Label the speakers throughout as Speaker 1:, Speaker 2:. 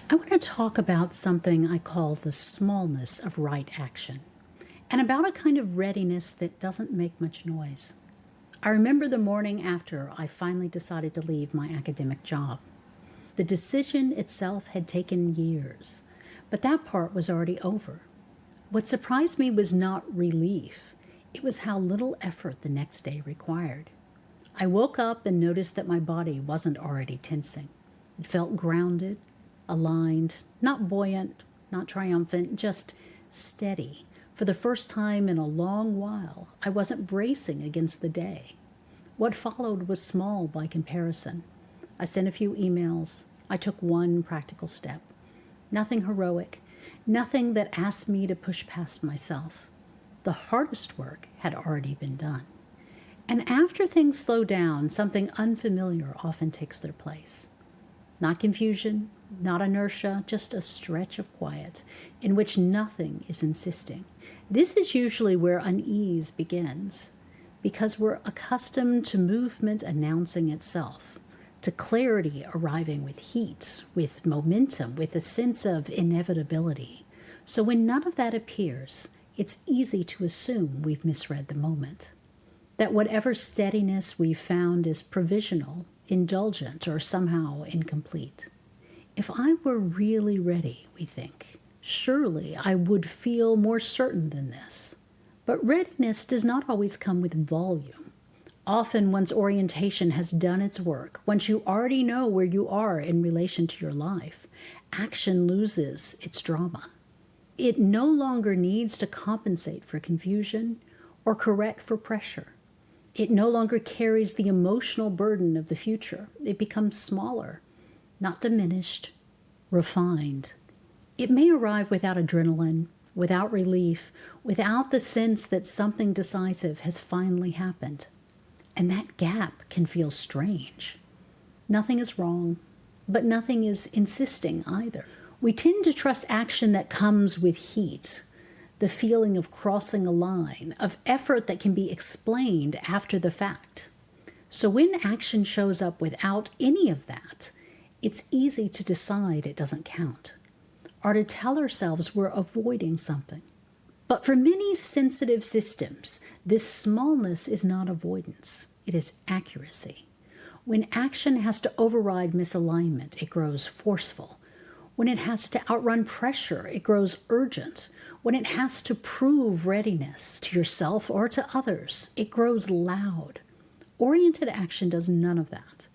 Speaker 1: I want to talk about something I call the smallness of right action, and about a kind of readiness that doesn't make much noise. I remember the morning after I finally decided to leave my academic job. The decision itself had taken years, but that part was already over. What surprised me was not relief, it was how little effort the next day required. I woke up and noticed that my body wasn't already tensing. It felt grounded, aligned, not buoyant, not triumphant, just steady. For the first time in a long while, I wasn't bracing against the day. What followed was small by comparison. I sent a few emails. I took one practical step. Nothing heroic, nothing that asked me to push past myself. The hardest work had already been done. And after things slow down, something unfamiliar often takes their place. Not confusion, not inertia, just a stretch of quiet in which nothing is insisting. This is usually where unease begins, because we're accustomed to movement announcing itself, to clarity arriving with heat, with momentum, with a sense of inevitability. So when none of that appears, it's easy to assume we've misread the moment, that whatever steadiness we've found is provisional, indulgent, or somehow incomplete. If I were really ready, we think, surely I would feel more certain than this. But readiness does not always come with volume. Often one's orientation has done its work. Once you already know where you are in relation to your life, action loses its drama. It no longer needs to compensate for confusion or correct for pressure. It no longer carries the emotional burden of the future. It becomes smaller, not diminished, refined. It may arrive without adrenaline, without relief, without the sense that something decisive has finally happened. And that gap can feel strange. Nothing is wrong, but nothing is insisting either. We tend to trust action that comes with heat, the feeling of crossing a line, of effort that can be explained after the fact. So when action shows up without any of that, it's easy to decide it doesn't count, or to tell ourselves we're avoiding something. But for many sensitive systems, this smallness is not avoidance, it is accuracy. When action has to override misalignment, it grows forceful. When it has to outrun pressure, it grows urgent. When it has to prove readiness to yourself or to others, it grows loud. Oriented action does none of that.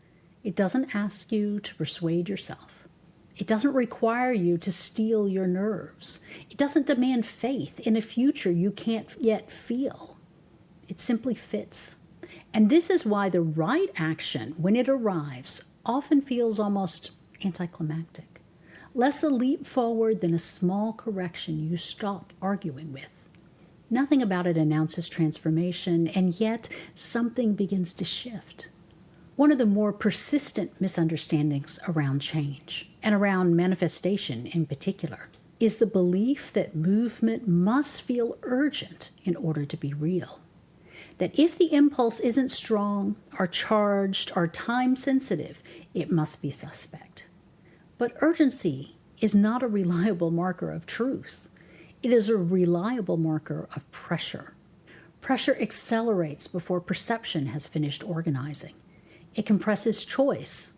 Speaker 1: It doesn't ask you to persuade yourself. It doesn't require you to steel your nerves. It doesn't demand faith in a future you can't yet feel. It simply fits. And this is why the right action, when it arrives, often feels almost anticlimactic. Less a leap forward than a small correction you stopped arguing with. Nothing about it announces transformation, and yet something begins to shift. One of the more persistent misunderstandings around change, and around manifestation in particular, is the belief that movement must feel urgent in order to be real. That if the impulse isn't strong, or charged, or time-sensitive, it must be suspect. But urgency is not a reliable marker of truth. It is a reliable marker of pressure. Pressure accelerates before perception has finished organizing. It compresses choice.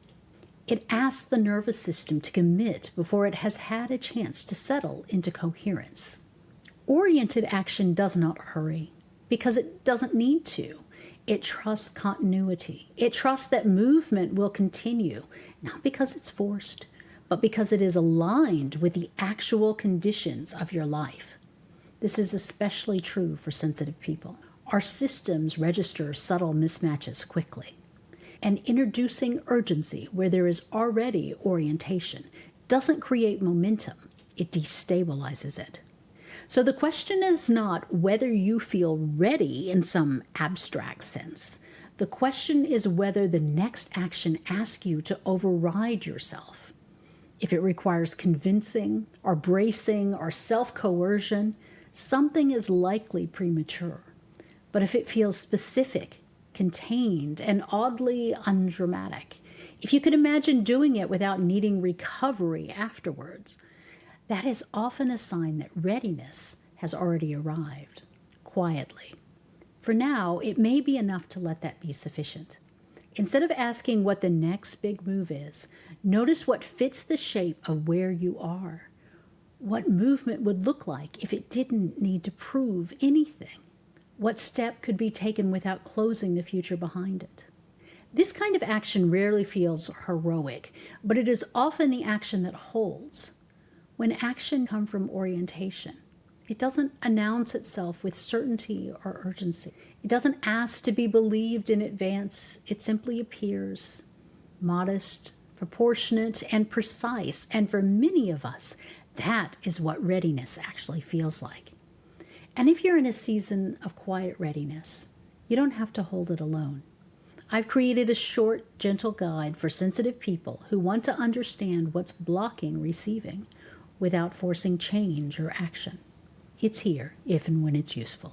Speaker 1: It asks the nervous system to commit before it has had a chance to settle into coherence. Oriented action does not hurry because it doesn't need to. It trusts continuity. It trusts that movement will continue, not because it's forced, but because it is aligned with the actual conditions of your life. This is especially true for sensitive people. Our systems register subtle mismatches quickly. And introducing urgency where there is already orientation doesn't create momentum, it destabilizes it. So the question is not whether you feel ready in some abstract sense. The question is whether the next action asks you to override yourself. If it requires convincing or bracing or self-coercion, something is likely premature. But if it feels specific, contained, and oddly undramatic, If you could imagine doing it without needing recovery afterwards, that is often a sign that readiness has already arrived, quietly. For now, it may be enough to let that be sufficient. Instead of asking what the next big move is, notice what fits the shape of where you are. What movement would look like if it didn't need to prove anything? What step could be taken without closing the future behind it? This kind of action rarely feels heroic, but it is often the action that holds. When action comes from orientation, it doesn't announce itself with certainty or urgency. It doesn't ask to be believed in advance. It simply appears modest, proportionate, and precise. And for many of us, that is what readiness actually feels like. And if you're in a season of quiet readiness, you don't have to hold it alone. I've created a short, gentle guide for sensitive people who want to understand what's blocking receiving without forcing change or action. It's here if and when it's useful.